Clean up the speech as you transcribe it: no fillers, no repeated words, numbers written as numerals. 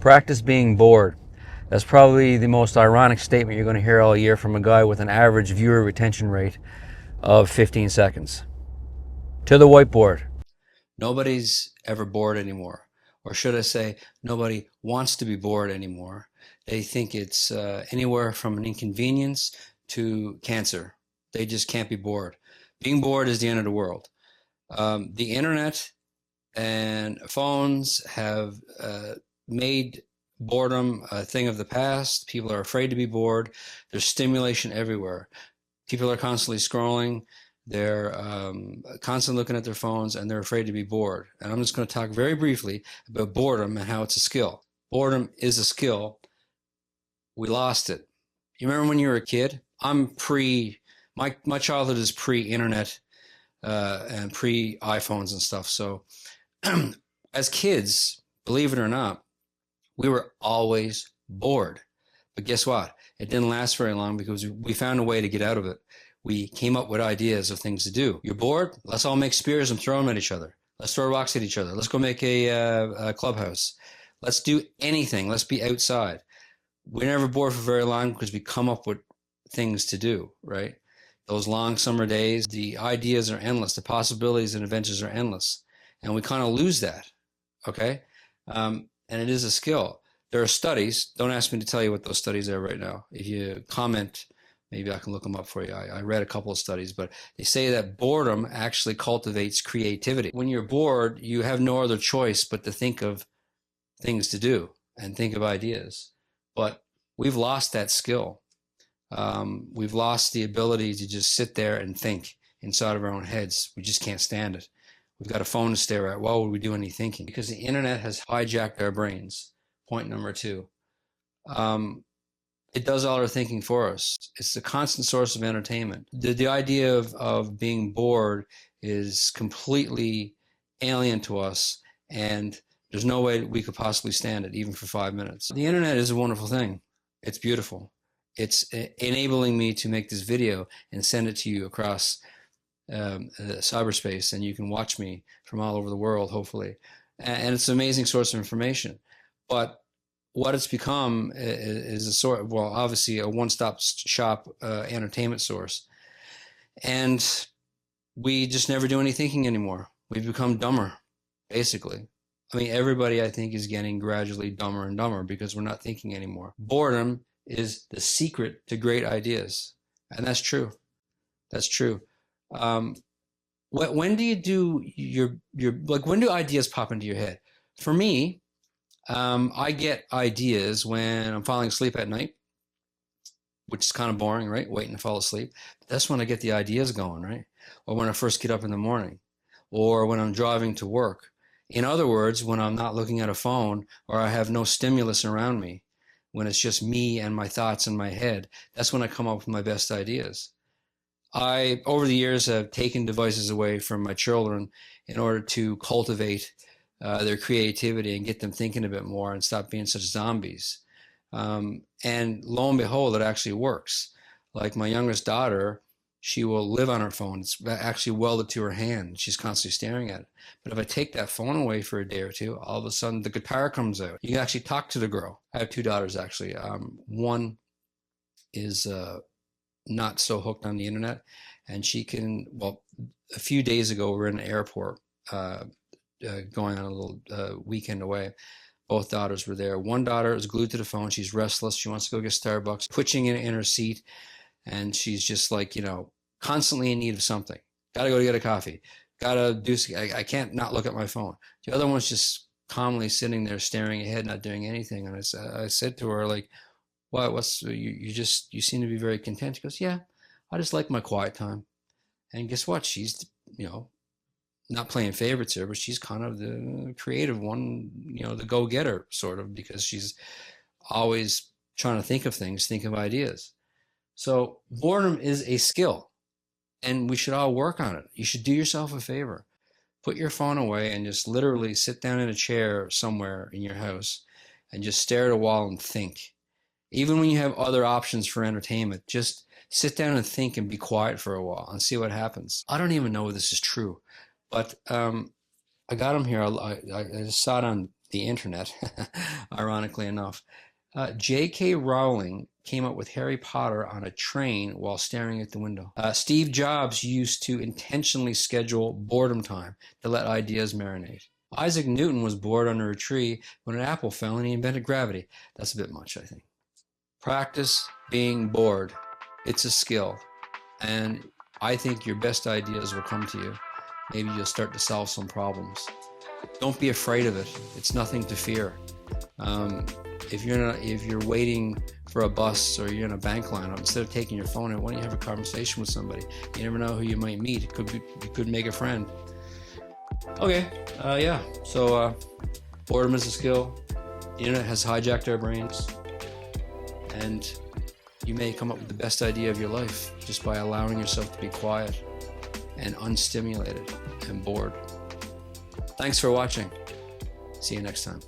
Practice being bored. That's probably the most ironic statement you're going to hear all year from a guy with an average viewer retention rate of 15 seconds. To the whiteboard. Nobody's ever bored anymore. Or should I say, nobody wants to be bored anymore. They think it's anywhere from an inconvenience to cancer. They just can't be bored. Being bored is the end of the world. The internet and phones have made boredom a thing of the past. People are afraid to be bored. There's stimulation everywhere. People are constantly scrolling. They're constantly looking at their phones, and they're afraid to be bored. And I'm just going to talk very briefly about boredom and how it's a skill. Boredom is a skill. We lost it. You remember when you were a kid? My childhood is pre-internet and pre-iPhones and stuff. So as kids, believe it or not, we were always bored. But guess what? It didn't last very long because we found a way to get out of it. We came up with ideas of things to do. You're bored? Let's all make spears and throw them at each other. Let's throw rocks at each other. Let's go make a clubhouse. Let's do anything. Let's be outside. We're never bored for very long because we come up with things to do, right? Those long summer days, the ideas are endless. The possibilities and adventures are endless. And we kind of lose that, okay? And it is a skill. There are studies. Don't ask me to tell you what those studies are right now. If you comment, maybe I can look them up for you. I read a couple of studies, but they say that boredom actually cultivates creativity. When you're bored, you have no other choice but to think of things to do and think of ideas. But we've lost that skill. We've lost the ability to just sit there and think inside of our own heads. We just can't stand it. We've got a phone to stare at. Why would we do any thinking? Because the internet has hijacked our brains. Point number two. It does all our thinking for us. It's a constant source of entertainment. The idea of being bored is completely alien to us, and there's no way we could possibly stand it, even for 5 minutes. The internet is a wonderful thing. It's beautiful. It's enabling me to make this video and send it to you across cyberspace, and you can watch me from all over the world, hopefully. And it's an amazing source of information. But what it's become is a sort of, well, obviously a one-stop shop entertainment source. And we just never do any thinking anymore. We've become dumber, basically. I mean, everybody, I think, is getting gradually dumber and dumber because we're not thinking anymore. Boredom is the secret to great ideas. And that's true. That's true. When do you do like, when do ideas pop into your head? For me, I get ideas when I'm falling asleep at night, which is kind of boring, right? Waiting to fall asleep. But that's when I get the ideas going, right? Or when I first get up in the morning, or when I'm driving to work. In other words, when I'm not looking at a phone or I have no stimulus around me, when it's just me and my thoughts in my head, that's when I come up with my best ideas. I, over the years, have taken devices away from my children in order to cultivate their creativity and get them thinking a bit more and stop being such zombies. And lo and behold, it actually works. Like my youngest daughter, she will live on her phone. It's actually welded to her hand. She's constantly staring at it. But if I take that phone away for a day or two, all of a sudden the guitar comes out. You can actually talk to the girl. I have two daughters, actually. One is not so hooked on the internet, and she can, well, a few days ago, we were in an airport going on a little weekend away. Both daughters were there. One daughter is glued to the phone. She's restless. She wants to go get Starbucks, twitching in her seat. And she's just like, constantly in need of something. Got to go to get a coffee. Got to do, I can't not look at my phone. The other one's just calmly sitting there staring ahead, not doing anything. And I said to her, like, you seem to be very content. She goes, yeah, I just like my quiet time. And guess what? She's, not playing favorites here, but she's kind of the creative one, the go-getter sort of, because she's always trying to think of things, think of ideas. So boredom is a skill, and we should all work on it. You should do yourself a favor. Put your phone away and just literally sit down in a chair somewhere in your house and just stare at a wall and think. Even when you have other options for entertainment, just sit down and think and be quiet for a while and see what happens. I don't even know if this is true, but I got them here. I just saw it on the internet, ironically enough. J.K. Rowling came up with Harry Potter on a train while staring at the window. Steve Jobs used to intentionally schedule boredom time to let ideas marinate. Isaac Newton was bored under a tree when an apple fell and he invented gravity. That's a bit much, I think. Practice being bored. It's a skill. And I think your best ideas will come to you. Maybe you'll start to solve some problems. Don't be afraid of it. It's nothing to fear. If you're waiting for a bus or you're in a bank lineup, instead of taking your phone out, why don't you have a conversation with somebody? You never know who you might meet. You could make a friend. Okay, yeah. So boredom is a skill. The internet has hijacked our brains, and you may come up with the best idea of your life just by allowing yourself to be quiet and unstimulated and bored. Thanks for watching. See you next time.